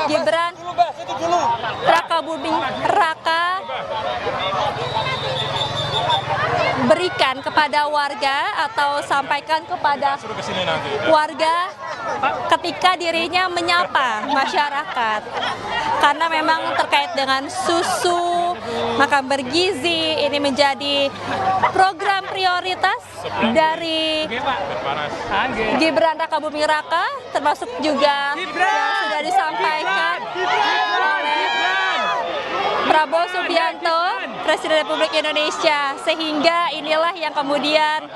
Gibran Raka Buming Raka berikan kepada warga atau sampaikan kepada warga ketika dirinya menyapa masyarakat, karena memang terkait dengan susu makan bergizi ini menjadi program prioritas dari Gibran Raka Buming Raka, termasuk juga yang sudah disampaikan oleh Prabowo Subianto, Presiden Republik Indonesia, sehingga inilah yang kemudian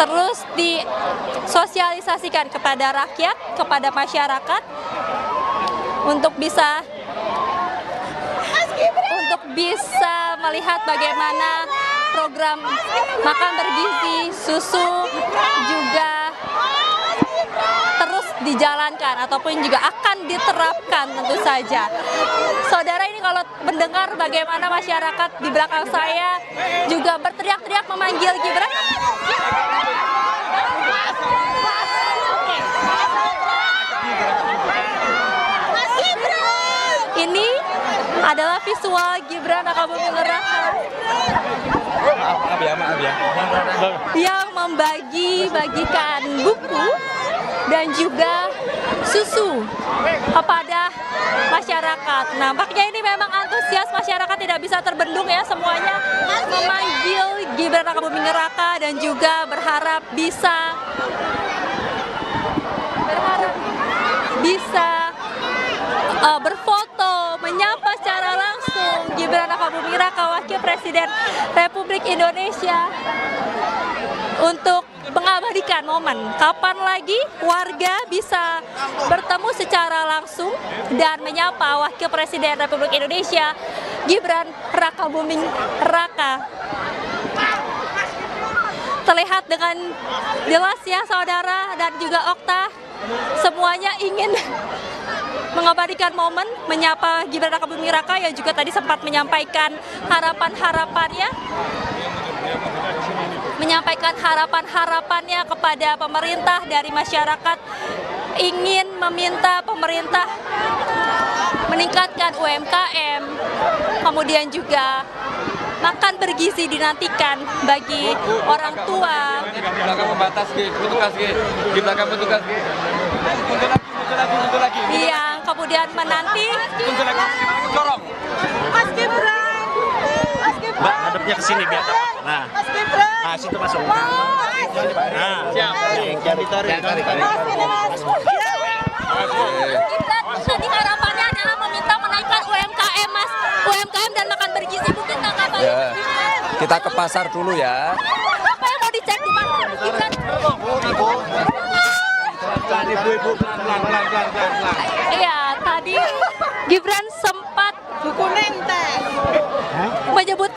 terus disosialisasikan kepada rakyat, kepada masyarakat untuk bisa melihat bagaimana program makan bergizi, susu juga terus dijalankan ataupun juga akan diterapkan tentu saja. Saudara, ini kalau mendengar bagaimana masyarakat di belakang saya juga berteriak-teriak memanggil Gibran. Ini adalah visual Gibran Raka Buming Raka yang membagi-bagikan buku dan juga susu kepada masyarakat. Nampaknya ini memang antusias masyarakat, tidak bisa terbendung ya, semuanya memanggil Gibran Raka Buming Raka dan juga berharap bisa berfoto, menyapa secara langsung Gibran Raka Buming Raka, Wakil Presiden Republik Indonesia, untuk mengabadikan momen kapan lagi warga bisa bertemu secara langsung dan menyapa Wakil Presiden Republik Indonesia Gibran Raka Buming Raka. Terlihat dengan jelas ya saudara dan juga Okta, semuanya ingin mengabadikan momen menyapa Gibran Raka Buming Raka yang juga tadi sempat menyampaikan harapan-harapannya kepada pemerintah dari masyarakat, ingin meminta pemerintah meningkatkan UMKM, kemudian juga makan bergizi dinantikan bagi orang tua. Yang kemudian menanti Mas Gibran. Mbak, hadapnya ke sini biar dapat. Nah, situ masuk. Nah, siap. Tadi harapannya adalah meminta menaikkan UMKM, Mas. UMKM dan makan bergizi, mungkin tanggapan ya, kita ke pasar dulu ya. Apa yang mau dicek di mana? Gibran. Ibu-ibu pelan-pelan. Iya, tadi Gibran sempat